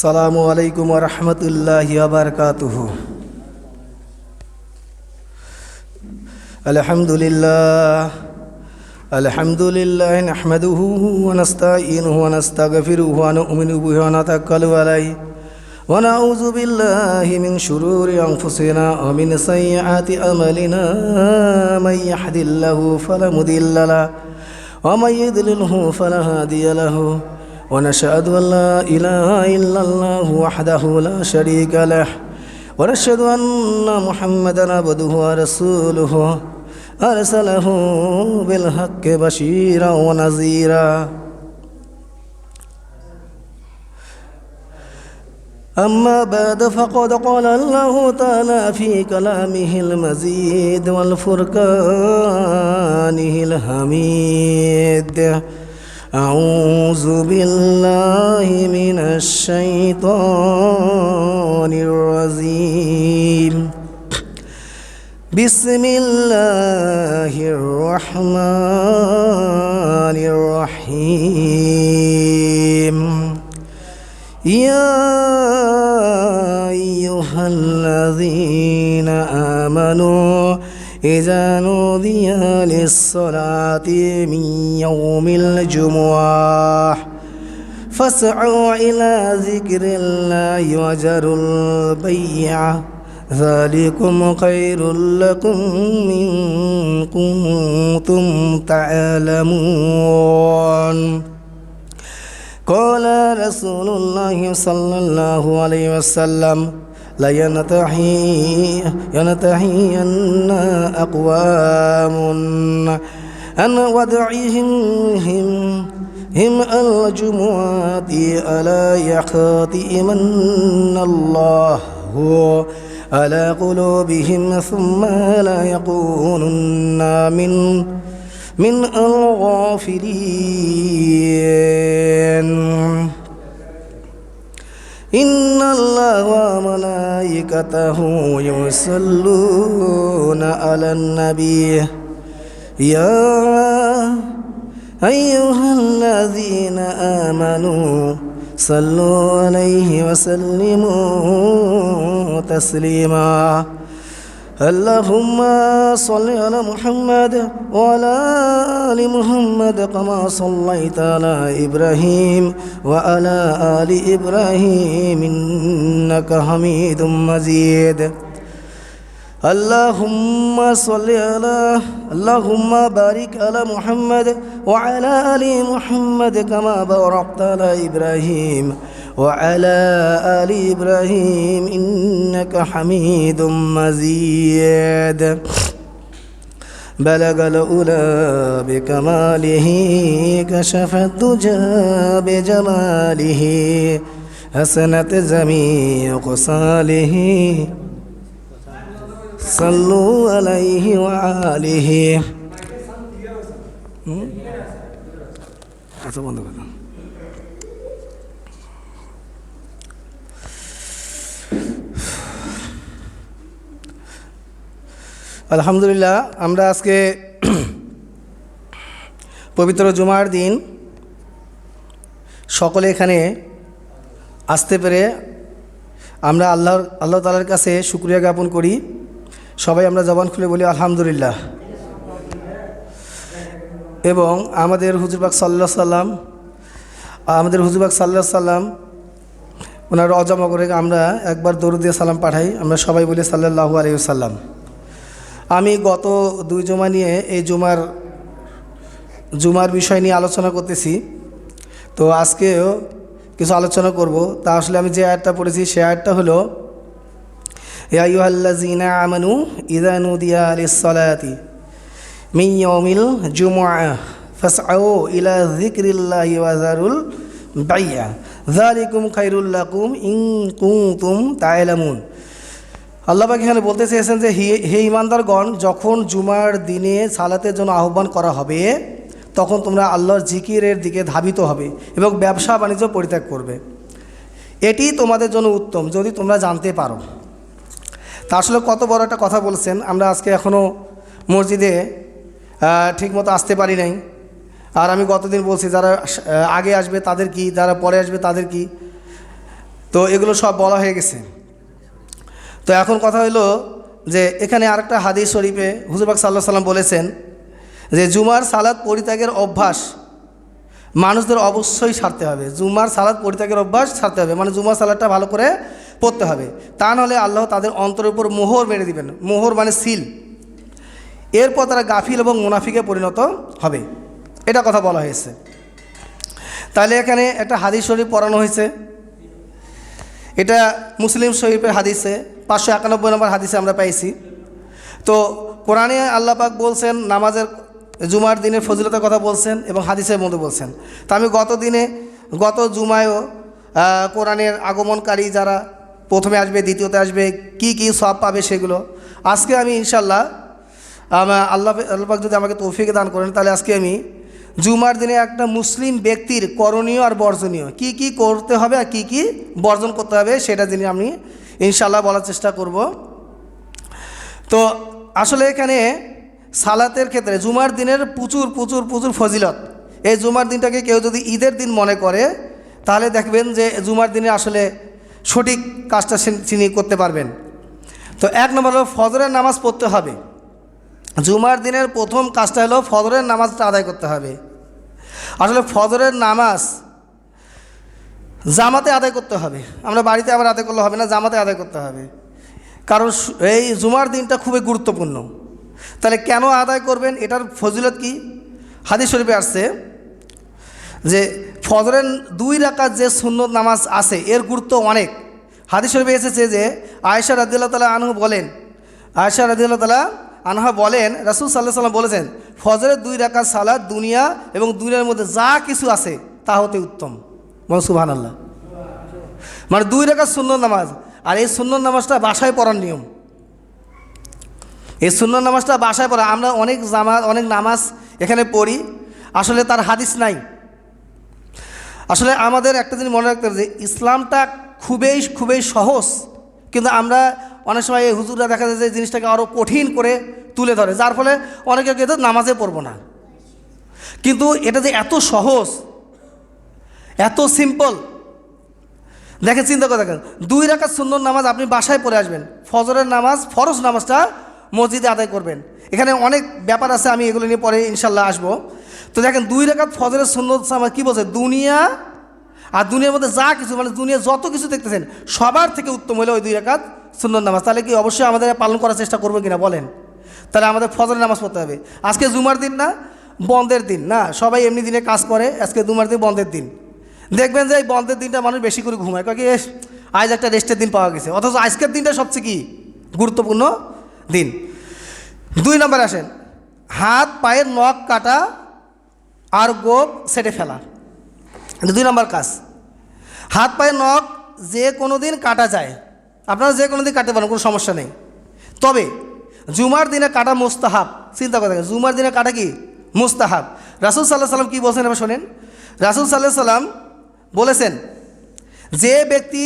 আসসালামু আলাইকুম ওয়া রাহমাতুল্লাহি ওয়া বারাকাতুহু। আলহামদুলিল্লাহ নাহমাদুহু ওয়া নাস্তাঈনুহু ওয়া নাস্তাগফিরুহু ওয়া নু'মিনু বিহি ওয়া নাতাওয়াক্কালু আলাইহি ওয়া নাউযু বিল্লাহি মিন শুরুরি আনফুসিনা ওয়া মিন সাইয়্যাতি আমালিনা মান ইয়াহদিল্লাহু ফালা মুদিল্লা লাহু ওয়া মান ইউদ্লিলহু ফালা হাদিয়া লাহু। ونشهد أن لا إله إلا الله وحده لا شريك له ونشهد أن محمدا عبده ورسوله أرسله بالحق بشيرا ونذيرا. أما بعد فقد قال الله تعالى في كلامه المزيد والفرقانه الحميد: أعوذ بالله من الشيطان الرجيم. بسم الله الرحمن الرحيم. يا أيها الذين آمنوا إذا نودي للصلاة من يوم الجمعة فاسعوا إلى ذكر الله وذروا البيع ذلكم خير لكم إن كنتم تعلمون. قال رسول الله صلى الله عليه وسلم: لينتهين أقوام عن وضعهم الجمعات ألا يختئمن الله على قلوبهم ثم لا يكونن من الغافلين. إن الله وملائكته يصلون على النبي يا أيها الذين آمنوا صلوا عليه وسلموا تسليما. اللهم صل على محمد وعلى آل محمد كما صليت على إبراهيم وعلى آل إبراهيم إنك حميد مجيد. اللهم بارك على محمد وعلى آل محمد كما باركت على إبراهيم وعلى آل إبراهيم إنك حميد مجيد. بلغ الأولى بكماله كشف الدجى بجماله حسنت جميع خصاله صلوا عليه وآله. আলহামদুলিল্লাহ, আমরা আজকে পবিত্র জুমার দিন সকলে এখানে আসতে পেরে আমরা আল্লাহ তাআলার কাছে শুকরিয়া জ্ঞাপন করি। সবাই আমরা জবান খুলে বলি আলহামদুলিল্লাহ। এবং আমাদের হুজুর পাক সাল্লাল্লাহু সাল্লাম ওনার রওজা মুবারকে আমরা একবার দরুদ দিয়ে সালাম পাঠাই। আমরা সবাই বলি সাল্লাল্লাহু আলাইহি ওয়াসাল্লাম। আমি গত 2 জুমা নিয়ে এই জুমার বিষয় নিয়ে আলোচনা করতেছি, তো আজকেও কিছু আলোচনা করব। তা আসলে আমি যে আয়াতটা পড়েছি সে আয়াতটা হলো: ইয়া আইয়ুহাল্লাযীনা আমানু ইযা নুদিয়া লিস-সালাতি মিন ইয়াউমিল জুমআহ ফাসআউ ইলা যিকরিল্লাহি ওয়া যারুল বাই'a যালিকুম খায়রুল লাকুম ইন কুনতুম তা'লামুন। আল্লাহ পাক এখানে বলতে চেয়েছেন যে হে ঈমানদারগণ, যখন জুমার দিনে সালাতের জন্য আহ্বান করা হবে তখন তোমরা আল্লাহর জিকিরের দিকে ধাবিত হবে এবং ব্যবসা বাণিজ্য পরিত্যাগ করবে। এটি তোমাদের জন্য উত্তম যদি তোমরা জানতে পারো। তা আসলে কত বড় একটা কথা বলছেন। আমরা আজকে এখনও মসজিদে ঠিকমতো আসতে পারি নাই। আর আমি গতদিন বলছি যারা আগে আসবে তাদের কি, যারা পরে আসবে তাদের কি। তো এগুলো সব বলা হয়ে গেছে। তো এখন কথা হলো যে এখানে আরেকটা হাদিস শরীফে হুজুর পাক সাল্লাল্লাহু আলাইহি ওয়াসাল্লাম বলেছেন যে জুমার সালাত পরিত্যাগের অভ্যাস মানুষদের অবশ্যই ছাড়তে হবে। জুমার সালাত পরিত্যাগের অভ্যাস ছাড়তে হবে, মানে জুমার সালাতটা ভালো করে পড়তে হবে। তা নাহলে আল্লাহ তাদের অন্তরের উপর মোহর মেরে দিবেন। মোহর মানে সিল। এরপর তারা গাফিল এবং মুনাফিকে পরিণত হবে, এটা কথা বলা হয়েছে। তাহলে এখানে একটা হাদিস শরীফ পড়ানো হয়েছে, এটা মুসলিম শরীফের হাদিসে 591 নম্বর হাদিসে আমরা পাইছি। তো কোরআনে আল্লাহ পাক বলছেন নামাজের জুমার দিনের ফজিলতের কথা বলছেন এবং হাদিসের মধ্যে বলছেন। তো আমি গত জুমায়ও কোরআনের আগমনকারী যারা প্রথমে আসবে দ্বিতীয়তে আসবে কি কি সওয়াব পাবে সেগুলো আজকে আমি ইনশাল্লাহ আল্লাহ পাক যদি আমাকে তৌফিক দান করেন তাহলে আজকে আমি জুমার দিনে একটা মুসলিম ব্যক্তির করণীয় আর বর্জনীয় কি কি করতে হবে আর কি কি বর্জন করতে হবে সেটা যিনি আমি ইনশাল্লাহ বলার চেষ্টা করব। তো আসলে এখানে সালাতের ক্ষেত্রে জুমার দিনের প্রচুর প্রচুর প্রচুর ফজিলত। এই জুমার দিনটাকে কেউ যদি ঈদের দিন মনে করে তাহলে দেখবেন যে জুমার দিনে আসলে সঠিক কাজটা তিনি করতে পারবেন। তো এক নম্বর হলো ফজরের নামাজ পড়তে হবে। জুমার দিনের প্রথম কাজটা হলো ফজরের নামাজটা আদায় করতে হবে। আসলে ফজরের নামাজ জামাতে আদায় করতে হবে, আমরা বাড়িতে আবার আদায় করলে হবে না, জামাতে আদায় করতে হবে। কারণ এই জুমার দিনটা খুবই গুরুত্বপূর্ণ। তাহলে কেন আদায় করবেন, এটার ফজিলত কি? হাদিস শরীফে আসছে যে ফজরের 2 রাকাত যে সুন্নত নামাজ আছে এর গুরুত্ব অনেক। হাদিস শরীফে এসেছে যে আয়েশা রাদিয়াল্লাহু তাআলা আনহা বলেন, আয়েশা রাদিয়াল্লাহু তাআলা আনহা বলেন রাসূল সাল্লাল্লাহু আলাইহি ওয়াসাল্লাম বলেছেন ফজরের 2 রাকাত সালাত দুনিয়া এবং দুনিয়ার মধ্যে যা কিছু আছে তা হতে উত্তম। বলুন সুবহানাল্লাহ। মানে 2 রাকাত সুন্নত নামাজ, আর এই সুন্নত নামাজটা বাসায় পড়ার নিয়ম। এই সুন্নত নামাজটা বাসায় পড়া, আমরা অনেক নামাজ এখানে পড়ি, আসলে তার হাদিস নাই। আসলে আমাদের একটা জিনিস মনে রাখতে হবে যে ইসলামটা খুবই খুবই সহজ, কিন্তু আমরা অনেক সময় এই হুজুররা দেখা যায় যে জিনিসটাকে আরও কঠিন করে তুলে ধরে, যার ফলে অনেকে কিন্তু নামাজে পড়বো না। কিন্তু এটা যে এত সহজ, এত সিম্পল, দেখেন চিন্তা করে দেখেন 2 রাকাত সুন্নত নামাজ আপনি বাসায় পড়ে আসবেন, ফজরের নামাজ ফরজ নামাজটা মসজিদে আদায় করবেন। এখানে অনেক ব্যাপার আছে, আমি এগুলো নিয়ে পরে ইনশাল্লাহ আসবো। তো দেখেন 2 রাকাত ফজরের সুন্নত নামাজ কী বলছে, দুনিয়া আর দুনিয়ার মধ্যে যা কিছু, মানে দুনিয়া যত কিছু দেখতেছেন সবার থেকে উত্তম হলো ওই 2 রাকাত সুন্নত নামাজ। তাহলে কি অবশ্যই আমাদের পালন করার চেষ্টা করবো কিনা বলেন? তাহলে আমাদের ফজরের নামাজ পড়তে হবে। আজকে জুমার দিন না, বন্ধের দিন না, সবাই এমনি দিনে কাজ করে, আজকে জুমার দিন বন্ধের দিন। দেখবেন যে এই বন্ধের দিনটা মানুষ বেশি করে ঘুমায়, কারণ কি আজ একটা রেস্টের দিন পাওয়া গেছে, অথচ আজকের দিনটা সবচেয়ে কি গুরুত্বপূর্ণ দিন। 2 নম্বরে আসেন, হাত পায়ের নখ কাটা আর গোপ সেটে ফেলা, 2 নম্বর কাজ। হাত পায়ের নখ যে কোনো দিন কাটা যায়, আপনারা যে কোনো দিন কাটতে পারেন, কোনো সমস্যা নেই। তবে জুমার দিনে কাটা মুস্তাহাব। চিন্তা করে দেখেন, জুমার দিনে কাটা কি মুস্তাহাব। রাসূল সাল্লাল্লাহু আলাইহি ওয়াসাল্লাম কী বলছেন এবার শোনেন। রাসূল সাল্লাল্লাহু আলাইহি ওয়াসাল্লাম বলেছেন যে ব্যক্তি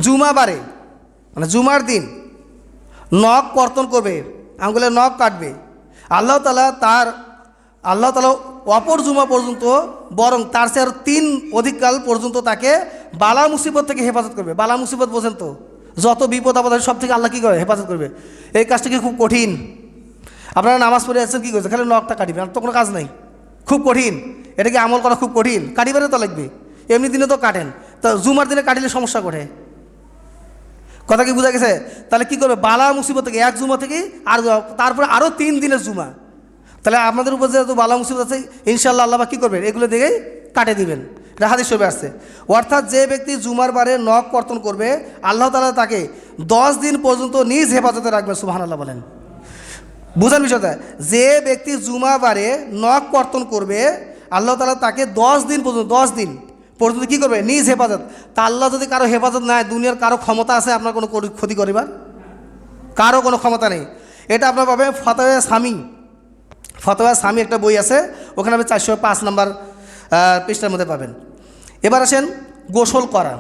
জুমাবারে মানে জুমার দিন নখ কর্তন করবে, আঙ্গুলের নখ কাটবে, আল্লাহ তাআলা অপর জুমা পর্যন্ত, বরং তার চেয়ে আরও 3 অধিক কাল পর্যন্ত তাকে বালা মুসিবত থেকে হেফাজত করবে। বালা মুসিবত বোঝেন তো, যত বিপদ আপদ সব থেকে আল্লাহ কী করে হেফাজত করবে। এই কাজটা কি খুব কঠিন? আপনারা নামাজ পড়ে আসছেন, কী করছে, খালি নখটা কাটিবেন, আর তো কোনো কাজ নাই, খুব কঠিন। এটা কি আমল করা খুব কঠিন? কাটিবারে তো লাগবে, এমনি দিনে তো কাটেন, তো জুমার দিনে কাটিলে সমস্যা করে। কথা কি বোঝা গেছে? তাহলে কী করবে, বালা মুসিবত থেকে এক জুমা থেকে আর তারপরে আরও 3 দিনের জুমা। তাহলে আপনাদের উপর যেহেতু বালা মুসিবত আছে, ইনশাআল্লাহ আল্লাহ কী করবেন, এগুলো দিকেই কাটে দিবেন। এটা হাদিস শরীফে আসছে। অর্থাৎ যে ব্যক্তি জুমার বারে নখ কর্তন করবে, আল্লাহ তাআলা তাকে 10 দিন পর্যন্ত নিজ হেফাজতে রাখবেন। সুবহানাল্লাহ বলেন। বুঝেন বিষয়টা, যে ব্যক্তি জুমাবারে নখ কর্তন করবে, আল্লাহ তাআলা তাকে 10 দিন পর্যন্ত কী করবে, নিজ হেফাজত। তা আল্লাহ যদি কারো হেফাজত নেয়, দুনিয়ার কারো ক্ষমতা আছে আপনার কোনো ক্ষতি করিবার? কারো কোনো ক্ষমতা নেই। এটা আপনার পাবেন ফতোয়া সামি একটা বই আছে, ওখানে আপনি 405 নম্বর পৃষ্ঠার মধ্যে পাবেন। এবার আসেন গোসল করা।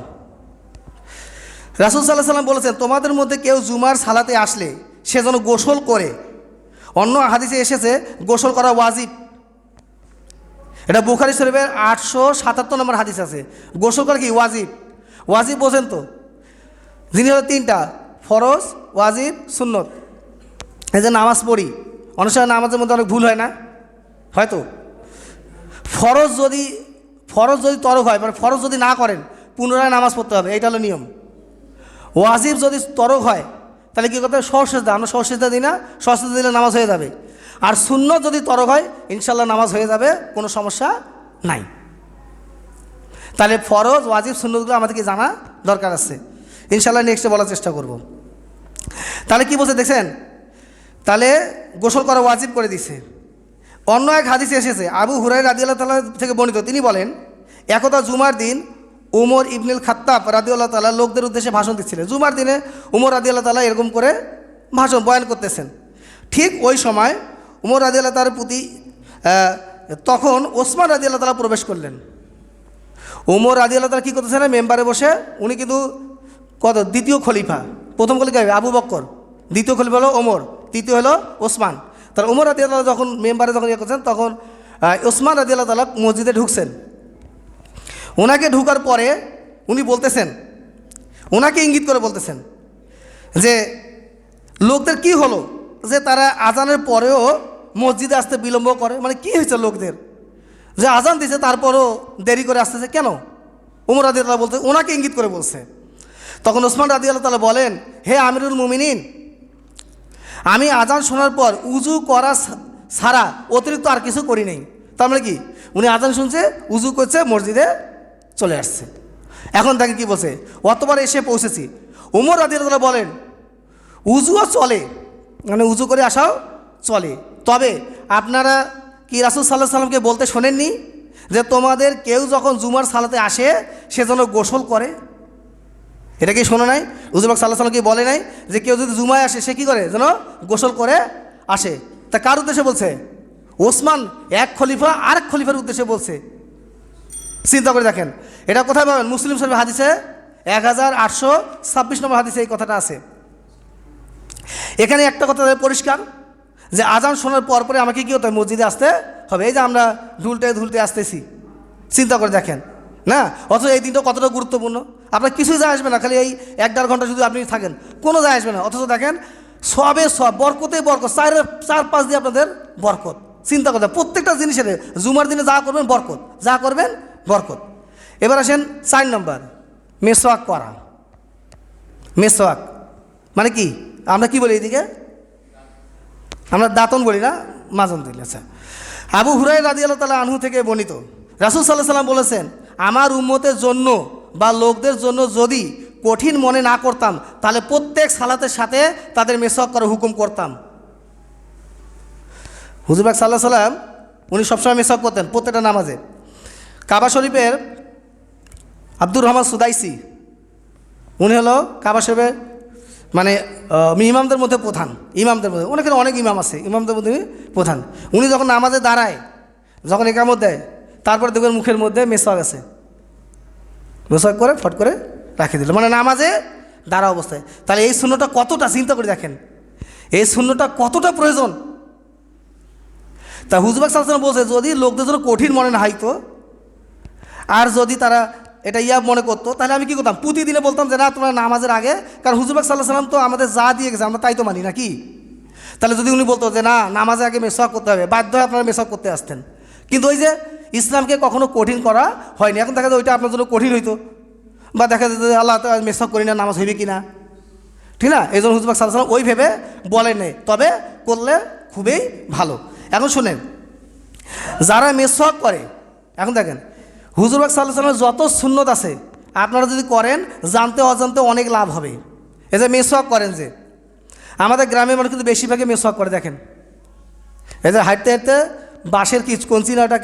রাসূল সাল্লাল্লাহু আলাইহি ওয়াসাল্লাম বলেছেন তোমাদের মধ্যে কেউ জুমার সালাতে আসলে সে যেন গোসল করে। অন্য হাদিসে এসেছে গোসল করা ওয়াজিব। এটা বুখারী শরীফের 877 নম্বর হাদিস আছে, গোসল করা কি ওয়াজিব। ওয়াজিব বোঝেন তো, যিনি হলো তিনটা, ফরজ, ওয়াজিব, সুন্নত। এই যে নামাজ পড়ি, অনেক সময় নামাজের মধ্যে অনেক ভুল হয় না, হয়তো ফরজ যদি তরক হয়, মানে ফরজ যদি না করেন পুনরায় নামাজ পড়তে হবে, এটা হলো নিয়ম। ওয়াজিব যদি তরক হয় তাহলে কী করতে হবে, সহসেজদা, আমরা সহসেজদা দিই না, সহসেজদা দিলে নামাজ হয়ে যাবে। আর সুন্নত যদি তরক হয় ইনশাল্লাহ নামাজ হয়ে যাবে, কোনো সমস্যা নাই। তাহলে ফরজ, ওয়াজিব, সুন্নতগুলো আমাদেরকে জানা দরকার আছে, ইনশাল্লাহ নেক্সটে বলার চেষ্টা করব। তাহলে কি বলছে দেখছেন, তাহলে গোসল করা ওয়াজিব করে দিছে। অন্য এক হাদিসে এসেছে, আবু হুরায়রা রাদিয়াল্লাহু তাআলা থেকে বর্ণিত, তিনি বলেন, একদা জুমার দিন উমর ইবনুল খাত্তাব রাদিয়াল্লাহু তাআলা লোকদের উদ্দেশ্যে ভাষণ দিচ্ছিলেন। জুমার দিনে উমর রাদিয়াল্লাহু তাআলা এরকম করে ভাষণ বয়ান করতেছেন। ঠিক ওই সময় উমর রাদিয়াল্লাহু তাআলার প্রতি তখন ওসমান রাদিয়াল্লাহু তাআলা প্রবেশ করলেন। উমর রাদিয়াল্লাহু তাআলা কী করতেছেন, মেম্বারে বসে, উনি কিন্তু দ্বিতীয় খলিফা, প্রথম খলিফা আবু বকর, দ্বিতীয় খলিফা হলো ওমর, তৃতীয় হলো ওসমান। তার উমর রাদিয়াল্লাহু তাআলা যখন মেম্বারে ইয়ে করছেন, তখন ওসমান রাদিয়াল্লাহু তাআলা মসজিদে ঢুকছেন। ওনাকে ঢুকার পরে উনি বলতেছেন, ওনাকে ইঙ্গিত করে বলতেছেন যে লোকদের কি হলো যে তারা আজানের পরেও মসজিদে আসতে বিলম্ব করে, মানে কি হয়েছে লোকদের যে আজান দিয়েছে তারপরও দেরি করে আসতেছে কেন? উমর রাদিয়াল্লাহু বলতে, ওনাকে ইঙ্গিত করে বলছে। তখন ওসমান রাদিয়াল্লাহু তাআলা বলেন, হে আমিরুল মুমিনিন, আমি আজান শোনার পর উজু করা ছাড়া অতিরিক্ত আর কিছু করি নাই। তার মানে কি, উনি আজান শুনছে, উজু করছে, মসজিদে চলে আসছে। এখন তাকে কি বলছে, অতবার এসে পৌঁছেছি। উমর রাদিয়াল্লাহু তাআলা বলেন, উজুও চলে, মানে উজু করে আসাও চলে, তবে আপনারা কি রাসূল সাল্লাল্লাহু আলাইহি সাল্লামকে বলতে শোনেননি যে তোমাদের কেউ যখন জুমার সালাতে আসে সে যেন গোসল করে? এটা কি শোনো নাই? হুজুর পাক সাল্লাল্লাহু আলাইহি সাল্লাম কি বলে নাই যে কেউ যদি জুমায় আসে সে কী করে, যেন গোসল করে আসে? তা কার উদ্দেশ্যে বলছে? ওসমান এক খলিফা আরেক খলিফার উদ্দেশ্যে বলছে। চিন্তা করে দেখেন, এটা কোথায় পাবেন? মুসলিম শরীফ হাদিসে 1826 নম্বর হাদিসে এই কথাটা আছে। এখানে একটা কথা পরিষ্কার যে আজান শোনার পর পরে আমাকে কী হতে হবে, মসজিদে আসতে হবে। এই যে আমরা ঢুলতে আসতেছি, চিন্তা করে দেখেন না, অথচ এই দিনটা কতটা গুরুত্বপূর্ণ। আপনার কিছুই যায় আসবে না, খালি এই 1-1.5 ঘন্টা যদি আপনি থাকেন কোনো যায় আসবে না, অথচ দেখেন সবে সব, বরকতে বরকত, 4-5 দিয়ে আপনাদের বরকত। চিন্তা করতে প্রত্যেকটা জিনিসের, জুমার দিনে যা করবেন বরকত, যা করবেন বরকত। এবার আসেন 4 নম্বর, মেসওয়াক করা। মেসওয়াক মানে কি, আমরা কি বলি এইদিকে, আমরা দাঁতন বলি না, মাজন দিল। আচ্ছা, আবু হুরায়রা রাদিয়াল্লাহু তাআলা আনহু থেকে বর্ণিত, রাসূল সাল্লাল্লাহু আলাইহি সাল্লাম বলেছেন, আমার উম্মতের জন্য বা লোকদের জন্য যদি কঠিন মনে না করতাম তাহলে প্রত্যেক সালাতের সাথে তাদের মেসওয়াক করার হুকুম করতাম। হুজুর পাক সাল্লাল্লাহু আলাইহি সাল্লাম উনি সবসময় মেসওয়াক করতেন প্রত্যেকটা নামাজে। কাবা শরীফের আব্দুর রহমান সুদাইসি, উনি হলো কাবা শরীফের মানে ইমামদের মধ্যে প্রধান, ইমামদের মধ্যে অনেক ইমাম আছে, ইমামদের মধ্যে প্রধান। উনি যখন নামাজে দাঁড়ায়, যখন একামত দেয়, তারপরে দেখবেন মুখের মধ্যে মেসওয়াক আছে, মেসওয়াক করে ফট করে রাখে দিল, মানে নামাজে দাঁড়া অবস্থায়। তাহলে এই শূন্যটা কতটা, চিন্তা করে দেখেন এই শূন্যটা কতটা প্রয়োজন। তা হুজুর পাক সাল্লাল্লাহু আলাইহি ওয়াসাল্লাম বলছে, যদি লোকদের জন্য কঠিন মনে না হইতো আর যদি তারা এটা মনে করতো, তাহলে আমি কী করতাম, প্রতিদিনে বলতাম যে না তোমরা নামাজের আগে, কারণ হুজুর পাক সাল্লাল্লাহু আলাইহি ওয়াসাল্লাম তো আমাদের যা দিয়ে গেছে আমরা তাই তো মানি নাকি। তাহলে যদি উনি বলতো যে না নামাজে আগে মেসওয়াক করতে হবে, বাধ্য হয়ে আপনারা মেসওয়াক করতে আসতেন। কিন্তু ওই যে ইসলামকে কখনো কঠিন করা হয়নি। এখন দেখা যায় ওইটা আপনার জন্য কঠিন হইতো, বা দেখা যায় যে আল্লাহ তো মেসওয়াক করি না, নামাজ হইবে কি না, ঠিক না? এই জন্য হুজুর পাক সাল্লাল্লাহু আলাইহি ওয়াসাল্লাম ওই ভেবে বলেন নেই, তবে করলে খুবই ভালো। এখন শুনেন, যারা মেসওয়াক করে, এখন দেখেন হুজুর পাক সাল্লাল্লাহু আলাইহি ওয়াসাল্লামের যত সুন্নত আছে আপনারা যদি করেন জানতে অজান্তে অনেক লাভ হবে। এই যে মেসওয়াক করেন, যে আমাদের গ্রামের মানুষ কিন্তু বেশিরভাগই মেসওয়াক করে। দেখেন এই যে হাঁটতে হাঁটতে বাঁশের কঞ্চিনাটা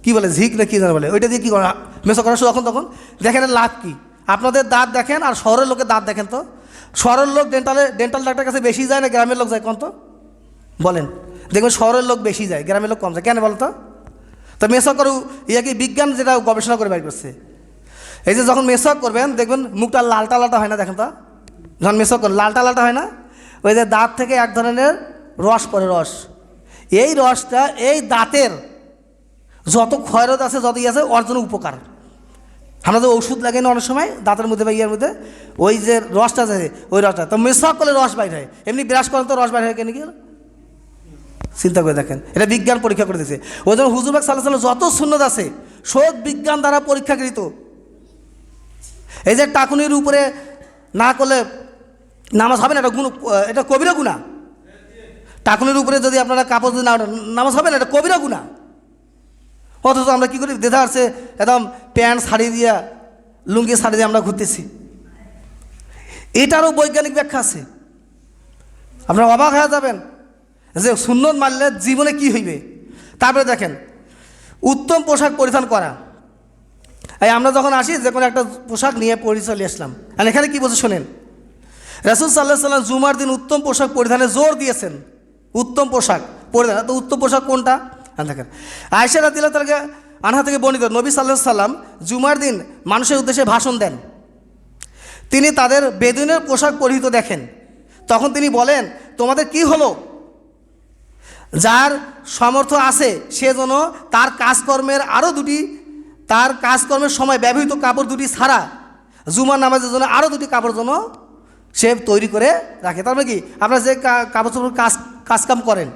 কি বলে ঝিক না কি জানা বলে, ওইটা দিয়ে কী করে মেসওয়াক করা যখন তখন। দেখেন লাভ কি, আপনাদের দাঁত দেখেন আর শহরের লোকের দাঁত দেখেন তো। শহরের লোক ডেন্টাল ডাক্তারের কাছে বেশি যায় না গ্রামের লোক যায় কম? তো বলেন, দেখবেন শহরের লোক বেশি যায়, গ্রামের লোক কম যায়, কেন বলো তো? তো মেসওয়াক করু কি বিজ্ঞান যেটা গবেষণা করে বের করছে, এই যে যখন মেসওয়াক করবেন দেখবেন মুখটা লালটা হয় না, দেখেন তো যখন মেসওয়াক করেন লালটা হয় না, ওই যে দাঁত থেকে এক ধরনের রস পড়ে, এই রসটা এই দাঁতের যত ক্ষয়রোধ আছে, যতই আছে ওর জন্য উপকার। আমরা তো ওষুধ লাগাই না অনেক সময় দাঁতের মধ্যে বা ইয়ার মধ্যে, ওই যে রসটা আছে ওই রসটা তো মেশাক করলে রস বাইর হয়, এমনি ব্রাশ করেন তো রস বাইর হয় কেন কি? চিন্তা করে দেখেন, এটা বিজ্ঞান পরীক্ষা করে দিয়েছে। ওই জন্য হুজুর পাক সাল্লাল্লাহু আলাইহি ওয়াসাল্লাম যত সুন্নত আছে সব বিজ্ঞান দ্বারা পরীক্ষাকৃত। এই যে টাকুনির উপরে না করলে নামাজ হবে না, এটা গুণ, এটা কবিরা গুনাহ। টাকুনির উপরে যদি আপনারা কাপড় যদি না নামাজ হবে না, এটা কবিরা গুনাহ। অথচ আমরা কী করি, দেখা আসছে একদম প্যান্ট শাড়ি দিয়া লুঙ্গি শাড়ি দিয়ে আমরা ঘুরতেছি। এটারও বৈজ্ঞানিক ব্যাখ্যা আছে, আপনারা অবাক হয়ে যাবেন যে সুন্নত মানলে জীবনে কি হইবে। তারপরে দেখেন উত্তম পোশাক পরিধান করা। এই আমরা যখন আসি যে কোনো একটা পোশাক নিয়ে পরে চলে আসলাম, আর এখানে কী বলছে শোনেন, রাসূল সাল্লাল্লাহু আলাইহি ওয়াসাল্লাম জুমার দিন উত্তম পোশাক পরিধানে জোর দিয়েছেন। উত্তম পোশাক পরিধান, তো উত্তম পোশাক কোনটা? দেখেন আয়েশা রাদিয়াল্লাহু তাআলা আনহা থেকে বর্ণিত, নবী সাল্লাল্লাহু আলাইহি ওয়াসাল্লাম জুমার দিন মানুষের উদ্দেশ্যে ভাষণ দেন। তিনি তাদের বেদুইনের পোশাক পরিহিত দেখেন, তখন তিনি বলেন, তোমাদের কি হলো? যার সামর্থ্য আছে সে যেন তার কাজকর্মের সময় ব্যবহৃত কাপড় দুটি ছাড়া জুমার নামাজের জন্য আরও দুটি কাপড় যেন সে তৈরি করে রাখে। তারপরে কি আপনারা যে কাপড় চোপড় কাজকাম করেন,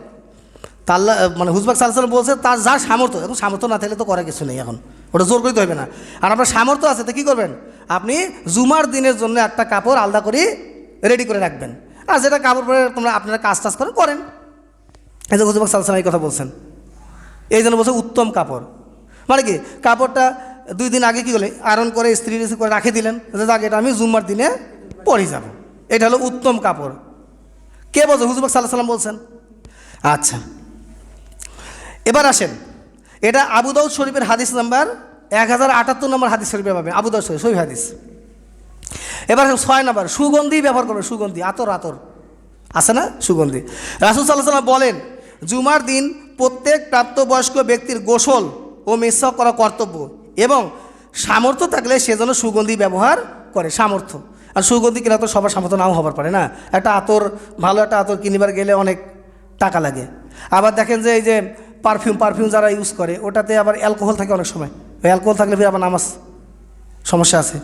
তার মানে হুজুর পাক সাল্লাল্লাহু আলাইহি ওয়াসাল্লাম বলছে তার যার সামর্থ্য, এখন সামর্থ্য না থাকলে তো করার কিছু নেই, এখন ওটা জোর করতে হবে না। আর আপনার সামর্থ্য আছে তো কী করবেন, আপনি জুমার দিনের জন্য একটা কাপড় আলাদা করে রেডি করে রাখবেন, আর যেটা কাপড় পরে আপনারা কাজ টাজ করেন। এই যে হুজুর পাক সাল্লাল্লাহু আলাইহি ওয়াসাল্লাম এই কথা বলছেন, এই জন্য বলছে উত্তম কাপড়। মানে কি কাপড়টা 2 দিন আগে কী করলেন, আয়রন করে ইস্ত্রি করে রাখে দিলেন, যে যাক এটা আমি জুম্মার দিনে পরে যাব, এটা হলো উত্তম কাপড়। কে বলছে? হুজুর পাক সাল্লাল্লাহু আলাইহি ওয়াসাল্লাম বলছেন। আচ্ছা, এবার আসেন, এটা আবু দাউদ শরীফের হাদিস নাম্বার 1078 নম্বর হাদিস শরীফে পাবেন, আবু দাউদ শরীফ সহিহ হাদিস। এবার 6 নম্বর, সুগন্ধি ব্যবহার করবে। সুগন্ধি, আতর আছে না সুগন্ধি। রাসূল সাল্লাল্লাহু আলাইহি ওয়াসাল্লাম বলেন, জুমার দিন প্রত্যেক প্রাপ্তবয়স্ক ব্যক্তির গোসল ও মেসওয়াক করা কর্তব্য, এবং সামর্থ্য থাকলে সে যেন সুগন্ধি ব্যবহার করে। সামর্থ্য, আর সুগন্ধি কিনা তো সবার সামর্থ্য নাও হবার পারে না। একটা আতর, ভালো একটা আতর কিনবার গেলে অনেক টাকা লাগে। আবার দেখেন যে এই যে পারফিউম যারা ইউজ করে ওটাতে আবার অ্যালকোহল থাকে অনেক সময়, ওই অ্যালকোহল থাকলে ফির আবার নামাজ সমস্যা আছে।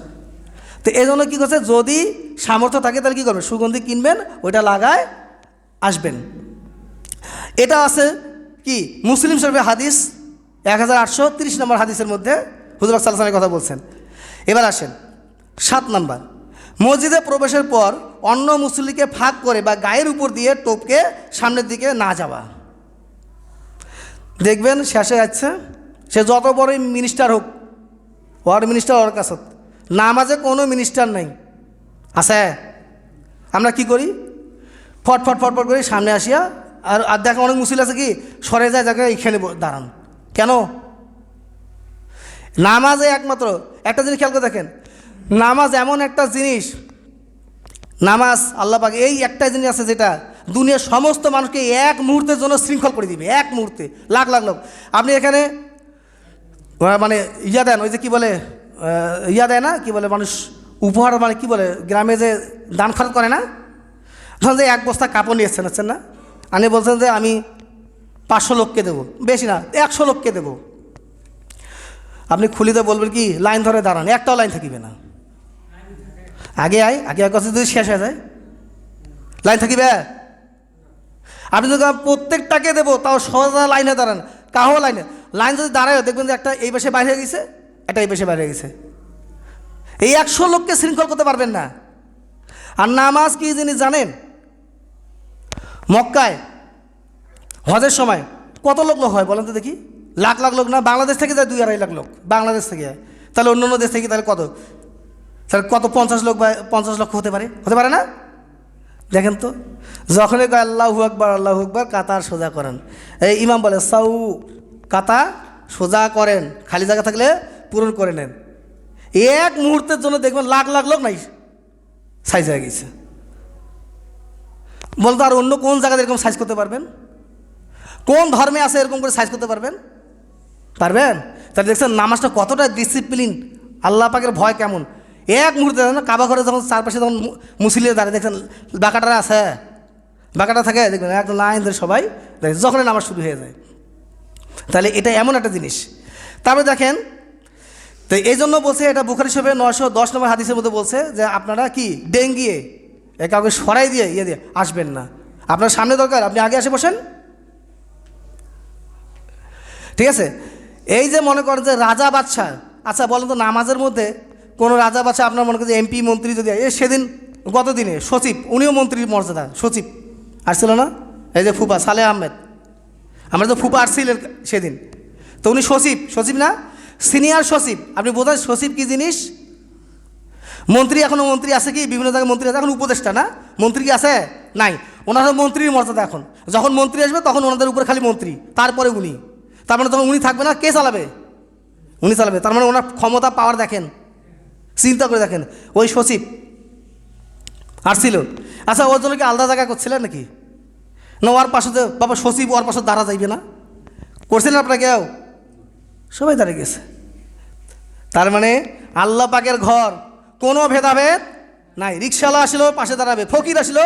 তো এই জন্য কী করছে, যদি সামর্থ্য থাকে তাহলে কী করবেন, সুগন্ধি কিনবেন, ওইটা লাগায় আসবেন। এটা আছে কি মুসলিম শরীফের হাদিস 1830 নম্বর হাদিসের মধ্যে হুজুর সাল্লাল্লাহু আলাইহি ওয়াসাল্লাম কথা বলছেন। এবার আসেন 7 নম্বর, মসজিদে প্রবেশের পর অন্য মুসল্লিকে ফাঁক করে বা গায়ের উপর দিয়ে টপকে সামনের দিকে না যাওয়া। দেখবেন শেষে যাচ্ছে, সে যত বড়ই মিনিস্টার হোক, ওয়ার্ড মিনিস্টার ওর কাছে, নামাজে কোনো মিনিস্টার নেই আছে। আমরা কি করি, ফট করে সামনে আসিয়া, আর দেখেন অনেক মুসলিম আছে কি সরে যায়, জায়গায় এইখানে দাঁড়ান। কেন? নামাজে একমাত্র একটা জিনিস খেয়াল করে দেখেন, নামাজ এমন একটা জিনিস, নামাজ আল্লাহ পাক এই একটা জিনিস আছে যেটা দুনিয়ার সমস্ত মানুষকে এক মুহূর্তের জন্য শৃঙ্খল করে দিবে। এক মুহূর্তে লাখ লোক। আপনি এখানে মানে ইয়া দেন, ওই যে কী বলে ইয়া দেয় না, কি বলে মানুষ উপহার, মানে কি বলে গ্রামে যে দান খরচ করে না, ধরুন যে 1 বস্তা কাপড় নিয়ে এসছেন না, আপনি বলছেন যে আমি 500 লোককে দেবো, বেশি না 100 লোককে দেবো। আপনি খুলিতে বলবেন কি লাইন ধরে দাঁড়ান, একটাও লাইন থাকিবে না, আগে কাছে যদি শেষ হয়ে যায় লাইন থাকিবে। আপনি যদি প্রত্যেকটাকে দেবো তাও সোজা লাইনে দাঁড়ান, কাহো লাইন যদি দাঁড়ায় দেখবেন যে একটা এই পাশে বাইরে হয়ে গেছে, একটা এই পাশে বাইরে হয়ে গেছে। এই 100 লোককে শৃঙ্খল করতে পারবেন না। আর নামাজ কি জিনিস জানেন? মক্কায় হজের সময় কত লোক হয় বলেন তো দেখি? লাখ লোক না, বাংলাদেশ থেকে যায় 2-2.5 লাখ লোক, বাংলাদেশ থেকে যায়। তাহলে অন্য দেশ থেকে তাহলে কত 50 লোক বা 50 লক্ষ হতে পারে না? দেখেন তো, যখনই কয় আল্লাহু আকবার কাতার সোজা করেন, এই ইমাম বলে সাউ কাতা সোজা করেন, খালি জায়গা থাকলে পূরণ করে নেন। এক মুহূর্তের জন্য দেখবেন লাখ লোক নাই সাইজ হয়ে গেছে। বলতো আর অন্য কোন জায়গাতে এরকম সাইজ করতে পারবেন? কোন ধর্মে আছে এরকম করে সাইজ করতে পারবেন? তাহলে দেখছেন নামাজটা কতটা ডিসিপ্লিন, আল্লাহ পাকের ভয় কেমন। এক মুহূর্তে কাবা ঘরে যখন চারপাশে যখন মুসলিমে দাঁড়িয়ে দেখছেন বাঁকাটা আছে, বাঁকাটা থাকে দেখবেন একদম লাইন ধরে সবাই যখনই নামাজ শুরু হয়ে যায়। তাহলে এটা এমন একটা জিনিস। তারপরে দেখেন তো এই জন্য বলছে, এটা বুখারী শরীফের 910 নম্বর হাদিসের মধ্যে বলছে যে আপনারা কি ডেঙ্গিয়ে কাউকে সরাই দিয়ে দিয়ে আসবেন না। আপনার সামনে দরকার, আপনি আগে এসে বসেন, ঠিক আছে। এই যে মনে করেন যে রাজা বাদশাহ, আচ্ছা বলেন তো নামাজের মধ্যে কোনো রাজা বাদশাহ আপনার মনে করেন যে এমপি মন্ত্রী যদি সেদিন গত দিনে সচিব, উনিও মন্ত্রীর মর্যাদা, সচিব আসছিল না, এই যে ফুপা সালেহ আহমেদ, আমরা তো ফুপা আসছিলেন সেদিন, তো উনি সচিব না, সিনিয়র সচিব। আপনি বোঝেন সচিব কী জিনিস। মন্ত্রী এখনও মন্ত্রী আছে কি, বিভিন্ন জায়গায় মন্ত্রী আছে, এখন উপদেষ্টা না, মন্ত্রী কি আছে? নাই, ওনারা মন্ত্রীর মর্যাদা। এখন যখন মন্ত্রী আসবে তখন ওনাদের উপরে খালি মন্ত্রী, তারপরে উনি, তার মানে তখন উনি থাকবে না, কে চালাবে? উনি চালাবে। তার মানে ওনার ক্ষমতা পাওয়ার দেখেন, চিন্তা করে দেখেন। ওই সচিব আসছিল, আচ্ছা ওর জন্য কি আলাদা জায়গা করছিলেন নাকি? না ওর পাশে যে বাবা সচিব, ওর পাশে দাঁড়া যাইবে না, করছিলেন আপনারা কেউ? সবাই দাঁড়িয়ে গেছে। তার মানে আল্লাহ পাকের ঘর, কোনো ভেদাভেদ নাই। রিক্সাওয়ালা আসলো পাশে দাঁড়াবে, ফকির আসলো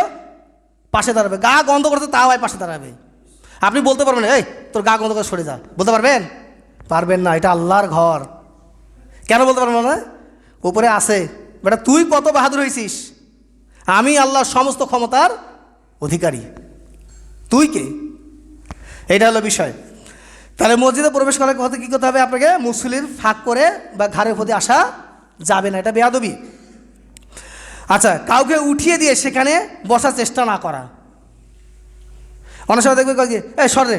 পাশে দাঁড়াবে, গা গন্ধ করতে তাও পাশে দাঁড়াবে। আপনি বলতে পারবেন এই তোর গা গন্ধ করে সরে যা, বলতে পারবেন? পারবেন না, এটা আল্লাহর ঘর। কেন বলতে পারবেন না? উপরে আছে বেটা, তুই কত বাহাদুর হয়েছিস, আমি আল্লাহর সমস্ত ক্ষমতার অধিকারী, তুই কে? এইটা হলো বিষয়। তাহলে মসজিদে প্রবেশ করার কথা কী করতে হবে? আপনাকে মুসল্লির ফাঁক করে বা ঘাড়ের প্রতি আসা যাবে না, এটা বেয়াদবি। আচ্ছা, কাউকে উঠিয়ে দিয়ে সেখানে বসার চেষ্টা না করা। অনেক সময় দেখবে কি এই সর রে,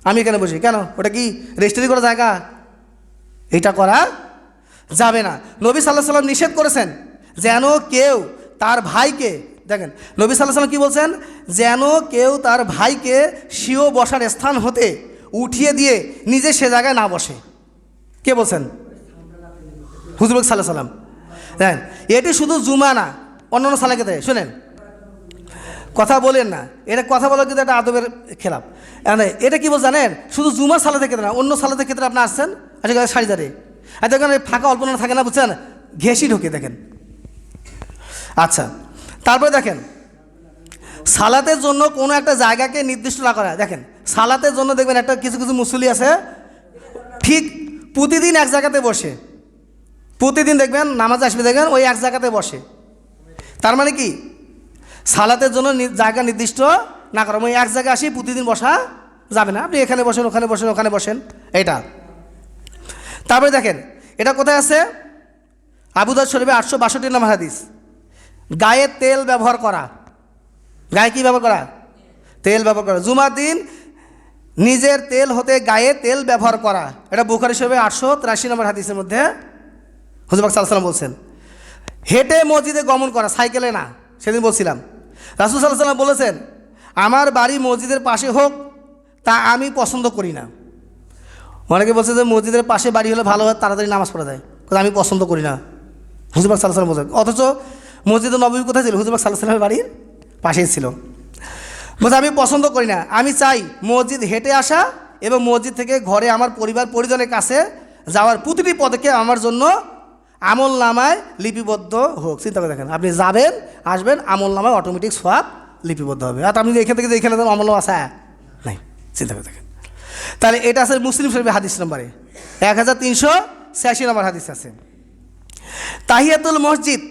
আমি এখানে বসি, কেন? ওটা কি রেজিস্ট্রি করা জায়গা? এটা করা যাবে না। নবী সাল্লাল্লাহু আলাইহি ওয়াসাল্লাম নিষেধ করেছেন যেন কেউ তার ভাইকে, দেখেন নবী সাল্লাল্লাহু আলাইহি ওয়াসাল্লাম কি বলছেন, যেন কেউ তার ভাইকে স্বীয় বসার স্থান হতে উঠিয়ে দিয়ে নিজে সে জায়গায় না বসে। কে বলছেন? হুজুর সাল্লাল্লাহু আলাইহি ওয়াসাল্লাম। দেখেন এটি শুধু জুমা না, অন্যান্য সালাতে ক্ষেত্রে শোনেন, কথা বলেন না, এটা কথা বলা কিন্তু একটা আদবের খেলাপ। এটা কি বল জানেন, শুধু জুমার সালাতের ক্ষেত্রে না, অন্য সালাতের ক্ষেত্রে আপনি আসছেন, আচ্ছা শাড়ি দাঁড়িয়ে, আর দেখেন ফাঁকা অল্প না থাকে না, বুঝছেন, ঘেঁষি ঢুকে দেখেন। আচ্ছা, তারপরে দেখেন সালাতের জন্য কোনো একটা জায়গাকে নির্দিষ্ট না করা। দেখেন সালাতের জন্য দেখবেন একটা কিছু কিছু মুসল্লি আছে ঠিক প্রতিদিন এক জায়গাতে বসে, প্রতিদিন দেখবেন নামাজ আসবে দেখবেন ওই এক জায়গাতে বসে। তার মানে কি সালাতের জন্য জায়গা নির্দিষ্ট না করা, ওই এক জায়গায় আসি প্রতিদিন বসা যাবে না, আপনি এখানে বসেন, ওখানে বসেন, ওখানে বসেন, এটা। তারপরে দেখেন এটা কোথায় আছে? আবু দাউদ শরীফে 862 নম্বর হাদিস, গায়ে তেল ব্যবহার করা। গায়ে কি ব্যবহার করা? তেল ব্যবহার করা। জুমার দিন নিজের তেল হতে গায়ে তেল ব্যবহার করা, এটা বুখারী শরীফে 883 নম্বর হাদিসের মধ্যে হুজুর পাক সাল্লাল্লাহু আলাইহি ওয়াসাল্লাম বলছেন। হেঁটে মসজিদে গমন করা, সাইকেলে না, সেদিন বলছিলাম। রাসূল সাল্লাল্লাহু আলাইহি ওয়াসাল্লাম বলেছেন, আমার বাড়ি মসজিদের পাশে হোক তা আমি পছন্দ করি না। অনেকে বলছে যে মসজিদের পাশে বাড়ি হলে ভালো হয়, তাড়াতাড়ি নামাজ পড়া যায়, কিন্তু আমি পছন্দ করি না, হুজুর পাক সাল্লাল্লাহু আলাইহি ওয়াসাল্লাম বলছেন। অথচ মসজিদে নববী কোথায় ছিল? হুজুর পাক সাল্লাল্লাহু আলাইহি ওয়াসাল্লামের বাড়ির পাশেই ছিল। বলছে আমি পছন্দ করি না, আমি চাই মসজিদ হেঁটে আসা এবং মসজিদ থেকে ঘরে আমার পরিবার পরিজনের কাছে যাওয়ার প্রতিটি পদক্ষেপ আমার জন্য আমল নামায় লিপিবদ্ধ হোক। চিন্তা করে দেখেন, আপনি যাবেন আসবেন, আমল নামায় অটোমেটিক সওয়াব লিপিবদ্ধ হবে। আর আপনি এখান থেকে এখানে আমল নামা আছে নাই, চিন্তা করে দেখেন। তাহলে এটা আছে মুসলিম শরীফের হাদিস নম্বরে 1386 নম্বর হাদিস আছে। তাহিয়াতুল মসজিদ,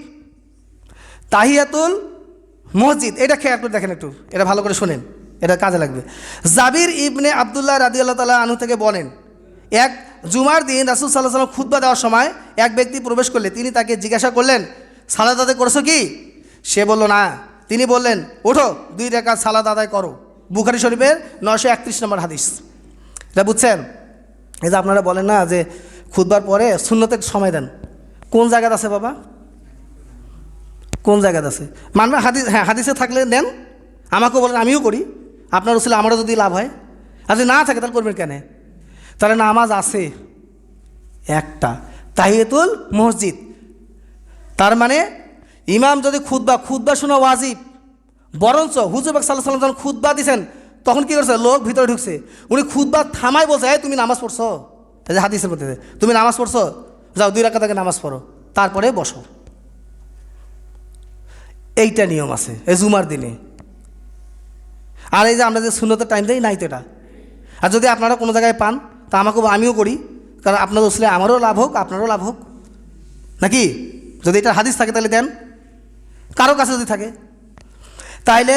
তাহিয়াতুল মসজিদ, এটা খেয়াল করে দেখেন একটু, এটা ভালো করে শোনেন, এটা কাজে লাগবে। জাবির ইবনে আবদুল্লাহ রাদিয়াল্লাহু তাআলা আনহু থেকে বলেন, এক জুমার দিন রাসূল সাল্লাল্লাহু আলাইহি ওয়াসাল্লাম খুতবা দেওয়ার সময় এক ব্যক্তি প্রবেশ করলে তিনি তাকে জিজ্ঞাসা করলেন, সালাত আদায় করেছো কি? সে বলল না। তিনি বললেন, ওঠো 2 রাকাত সালাত আদায় করো। বুখারী শরীফের 931 নম্বর হাদিস। এটা বুঝছেন? এই যে আপনারা বলেন না যে খুতবার পরে সুন্নতের সময় দেন, কোন জায়গাতে আছে বাবা? কোন জায়গাতে আছে? মানবে হাদিস, হ্যাঁ হাদিসে থাকলে নেন, আমাকেও বলেন, আমিও করি, আপনার উসিলা আমারও যদি লাভ হয়। আর যদি না থাকে তাহলে করবেন কেন? তাহলে নামাজ আছে একটা, তাহিয়াতুল মসজিদ। তার মানে ইমাম যদি খুতবা শোনা ওয়াজিব, বরঞ্চ হুজুর পাক সাল্লাল্লাহু আলাইহি ওয়াসাল্লাম যখন খুতবা দিয়েছেন তখন কী করছে, লোক ভিতরে ঢুকছে, উনি খুতবা থামাই বলছে, এই তুমি নামাজ পড়ছো, এই যে হাদিসের মধ্যে তুমি নামাজ পড়ছো, যাও 2 রাকাত আগে নামাজ পড়ো, তারপরে বসো। এইটা নিয়ম আছে এই জুমার দিনে। আর এই যে আমরা যে সুন্নতের টাইম দেই নাই তো এটা। আর যদি আপনারা কোনো জায়গায় পান তা আমিও করি, কারণ আপনার ওসিলায় আমারও লাভ হোক, আপনারও লাভ হোক, নাকি? যদি এটা হাদিস থাকে তাহলে দেন, কারো কাছে যদি থাকে। তাইলে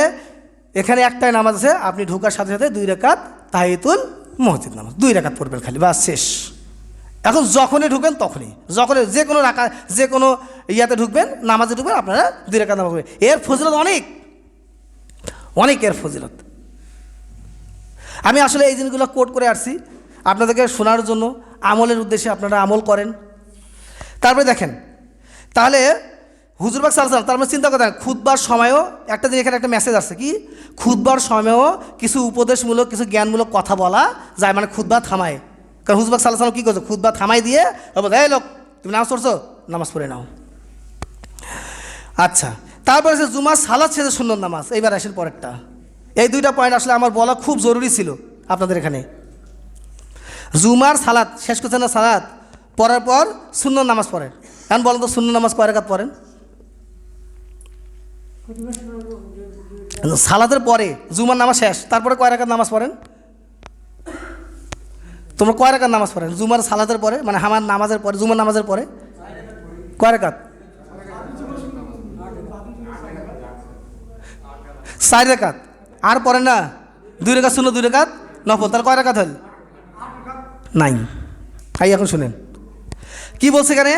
এখানে একটাই নামাজ আছে, আপনি ঢোকার সাথে সাথে 2 রাকাত তাহিয়াতুল মসজিদ নামাজ 2 রাকাত পড়বেন খালি, বাস শেষ। এখন যখনই ঢুকেন তখনই, যখনই যে কোনো ইয়াতে ঢুকবেন, নামাজে ঢুকবেন, আপনারা 2 রাকাত নামাজ পড়বেন। এর ফজিলত অনেক অনেক, এর ফজিলত। আমি আসলে এই জিনিসগুলো কোট করে আসছি আপনাদেরকে শোনার জন্য, আমলের উদ্দেশ্যে, আপনারা আমল করেন। তারপরে দেখেন, তাহলে হুজুর পাক সাল্লাল্লাহু আলাইহি ওয়াসাল্লাম, তার মানে চিন্তা করেন, খুতবার সময়ও একটা দিন এখানে একটা মেসেজ আসছে কি, খুতবার সময়ও কিছু উপদেশমূলক, কিছু জ্ঞানমূলক কথা বলা যায়, মানে খুতবা থামায়। কারণ হুজুর পাক সাল্লাল্লাহু আলাইহি ওয়াসাল্লাম কী করছে, খুতবা থামাই দিয়ে এই লোক, তুমি নামাজ পড়ছো, নামাজ পড়ে নাও। আচ্ছা, তারপরে আছে জুমার সালাত শেষে সুন্নত নামাজ। এইবার আসেন পরেরটা। এই 2টা পয়েন্ট আসলে আমার বলা খুব জরুরি ছিল আপনাদের এখানে। জুমার সালাত শেষ করছেন না, সালাত পড়ার পর সুন্নত নামাজ পড়েন। এখন বলেন তো, সুন্নত নামাজ কয় রাকাত পড়েন? সালাতের পরে জুমার নামাজ শেষ, তারপরে কয় রাকাত নামাজ পড়েন? তোমরা কয় রাকাত নামাজ পড়েন জুমার সালাতের পরে, মানে আমার নামাজের পরে, জুমার নামাজের পরে কয় রাকাত? 4 রাকাত। আর পড়েন না? 2 রাকাত সুন্নত, 2 রাকাত নফল, তাহলে কয় রাকাত হল? 9। এখন শুনেন কি বলছে এখানে,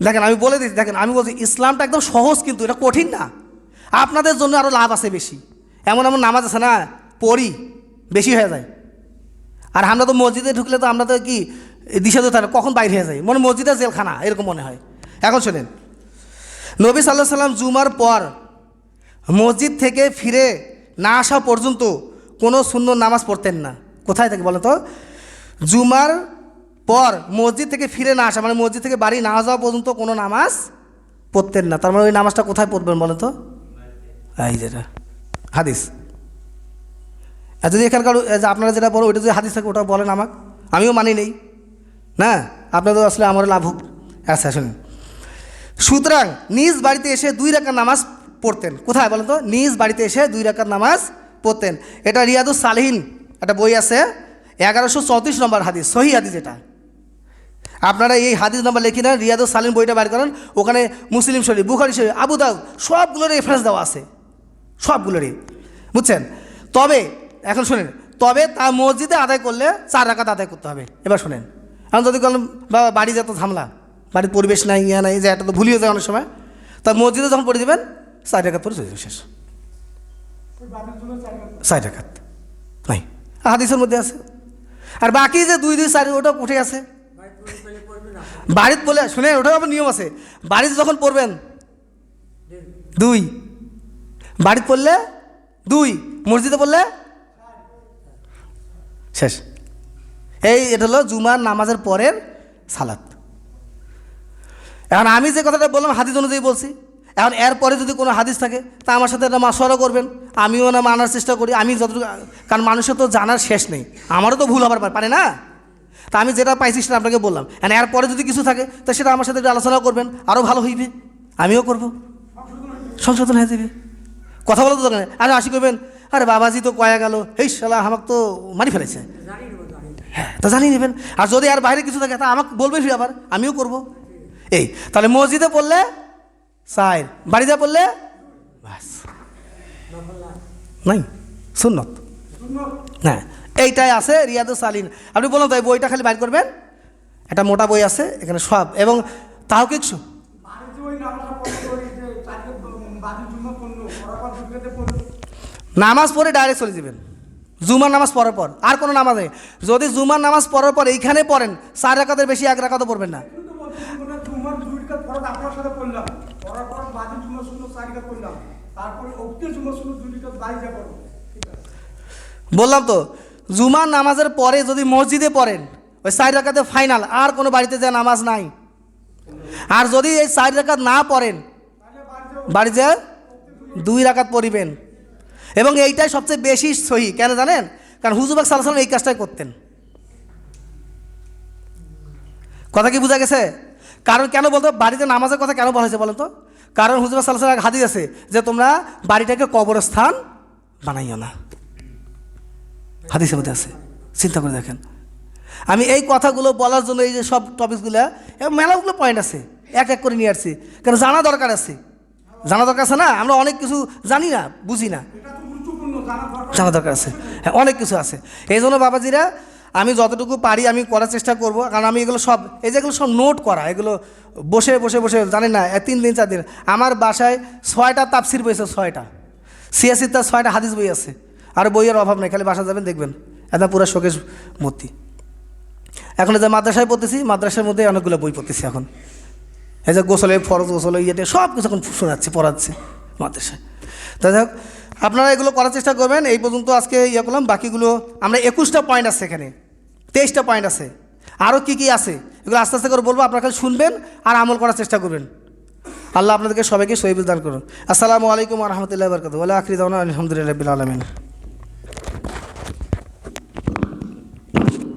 দেখেন আমি বলে দিচ্ছি। দেখেন আমি বলছি, ইসলামটা একদম সহজ, কিন্তু এটা কঠিন না। আপনাদের জন্য আরও লাভ আছে বেশি। এমন এমন নামাজ আছে না, পড়ি বেশি হয়ে যায়। আর আমরা তো মসজিদে ঢুকলে তো আমরা তো কি দিশা তো থাকে, কখন বাইরে হয়ে যায়, মনে মসজিদে জেলখানা এরকম মনে হয়। এখন শোনেন, নবী সাল্লাল্লাহু আলাইহি ওয়াসাল্লাম জুমার পর মসজিদ থেকে ফিরে না আসা পর্যন্ত কোনো সুন্নত নামাজ পড়তেন না। কোথায় থেকে বলো তো? জুমার পর মসজিদ থেকে ফিরে না আসা, মানে মসজিদ থেকে বাড়ি না যাওয়া পর্যন্ত কোনো নামাজ পড়তেন না। তার মানে ওই নামাজটা কোথায় পড়বেন বলো তো? এই যেটা হাদিস। আর যদি এখানকার আপনারা যেটা বলো ওইটা যদি হাদিস থাকে ওটা বলেন আমাকে, আমিও মানি নেই না, আপনাদের আসলে আমার লাভ হোক। আচ্ছা শুনুন, সুতরাং নিজ বাড়িতে এসে 2 রাকাত নামাজ পড়তেন। কোথায় বলেন তো? নিজ বাড়িতে এসে 2 রাকাত নামাজ পড়তেন। এটা রিয়াদুস সালিহিন একটা বই আছে, 1134 নম্বর হাদিস, সহি হাদিস। এটা আপনারা এই হাদিস নাম্বার লিখে নেন, রিয়াদুস সালিহিন বইটা বার করেন, ওখানে মুসলিম শরীফ, বুখারী শরীফ, আবু দাউদ সবগুলোর রেফারেন্স দেওয়া আছে, সবগুলোরই, বুঝছেন? তবে এখন শোনেন, তবে তা মসজিদে আদায় করলে 4 রাকাত আদায় করতে হবে। এবার শোনেন, এখন যদি বলেন বাবা বাড়ি যত ঝামেলা, বাড়ির পরিবেশ নাই, ইয়া নাই, যে এটা তো ভুলিয়ে যায় অনেক সময়, তা মসজিদে যখন পড়ে দেবেন 4 রাকাত পরে চলে যাবে, শেষ। 4 রাকাত নাই, হাদিসের মধ্যে আছে। আর বাকি যে 2, 2, 4 ওটা উঠে আছে বাড়িতে বলে, শুনে ওটাও আবার নিয়ম আছে। বাড়িতে যখন পড়বেন 2, বাড়িতে পড়লে 2, মসজিদে পড়লে শেষ। এটা হলো জুমার নামাজের পরের সালাত। এখন আমি যে কথাটা বললাম হাদিস অনুযায়ী বলছি। এখন এরপরে যদি কোনো হাদিস থাকে তা আমার সাথে একটা মাশওয়ারা করবেন, আমিও না মানার চেষ্টা করি, আমি যতটুকু, কারণ মানুষের তো জানার শেষ নেই, আমারও তো ভুল হবার পারে না। তা আমি যেটা পাইছি সেটা আপনাকে বললাম। এখন এরপরে যদি কিছু থাকে তা সেটা আমার সাথে একটু আলোচনা করবেন, আরও ভালো হইবে, আমিও করব, সংশোধন হয়ে যাবে। কথা বলা তো দরকার নেই। আরে আসি করবেন, আরে বাবাজি তো কয়া গেল, এই শালা আমাকে তো মারি ফেলেছে, হ্যাঁ তা জানিয়ে নেবেন। আর যদি আর বাইরে কিছু থাকে তা আমাকে বলবেন, আবার আমিও করব। এই তাহলে মসজিদে পড়লে 4, বাড়িতে পড়লে বাস নাই, সুন্নত। হ্যাঁ, এইটাই আছে রিয়াদুস সালিহিন। আপনি বলুন তো এই বইটা খালি বাইর করবেন, একটা মোটা বই আছে এখানে সব, এবং তাও কিছু নামাজ পড়ে ডাইরেক্ট চলে যাবেন জুমার নামাজ পড়ার পর, আর কোনো নামাজ নেই। যদি জুমার নামাজ পড়ার পর এইখানে পড়েন 4 রাকাতের বেশি 1 রাকাতও পড়বেন না। বললাম তো, জুমার নামাজের পরে যদি মসজিদে পড়েন ওই 4 রাকাতে ফাইনাল, আর কোনো বাড়িতে যা নামাজ নাই। আর যদি এই 4 রাকাত না পড়েন, বাড়িতে 2 রাকাত পড়িবেন। এবং এইটাই সবচেয়ে বেশি সহি, কেন জানেন? কারণ হুজুর পাক সাল্লাল্লাহু আলাইহি ওয়াসাল্লাম এই কাজটাই করতেন। কথা কি বোঝা গেছে? কারণ কেন বলতো বাড়িতে নামাজের কথা কেন বলা হয়েছে বলো তো? কারণ হুজুর পাক সাল্লাল্লাহু আলাইহি ওয়াসাল্লাম হাদিস আছে যে তোমরা বাড়িটাকে কবরস্থান বানাইও না, হাদিসের মধ্যে আছে, চিন্তা করে দেখেন। আমি এই কথাগুলো বলার জন্য এই যে সব টপিকসগুলো মেলাগুলো পয়েন্ট আছে, এক এক করে নিয়ে আসছি, কেন জানা দরকার আছে, জানা দরকার আছে না, আমরা অনেক কিছু জানি না, বুঝি না, জানা দরকার আছে, হ্যাঁ অনেক কিছু আছে। এই জন্য বাবাজিরা আমি যতটুকু পারি আমি করার চেষ্টা করব, কারণ আমি এগুলো সব এই যেগুলো সব নোট করা, এগুলো বসে বসে বসে জানেন না 3 দিন 4 দিন আমার বাসায় 6টা তাফসির বই আছে, 6টা সিয়াসির তার 6টা হাদিস বই আছে, আর বইয়ের অভাব নেই, খালি বাসা যাবেন দেখবেন একদম পুরো শোকেশ ভর্তি। এখন যে মাদ্রাসায় পড়তেছি, মাদ্রাসার মধ্যে অনেকগুলো বই পড়তেছি এখন, এই যে গোসলে ফরজ গোসলে ইয়েতে সব কিছু এখন শোনাচ্ছে পড়াচ্ছে মাদ্রাসায়। তাই হোক আপনারা এগুলো করার চেষ্টা করবেন। এই পর্যন্ত আজকে ইয়ে করলাম, বাকিগুলো আমরা 21টা পয়েন্ট আছে, এখানে 23টা পয়েন্ট আছে, আরও কী কী আছে এগুলো আস্তে আস্তে করে বলবো, আপনারা খালি শুনবেন আর আমল করার চেষ্টা করবেন। আল্লাহ আপনাদেরকে সবাইকে সহিহ দান করুন। আসসালামু আলাইকুম ওয়া রাহমাতুল্লাহি ওয়া বারাকাতুহু। ওয়া আখিরু দাওয়ানা আলহামদুলিল্লাহি রাব্বিল আলামিন।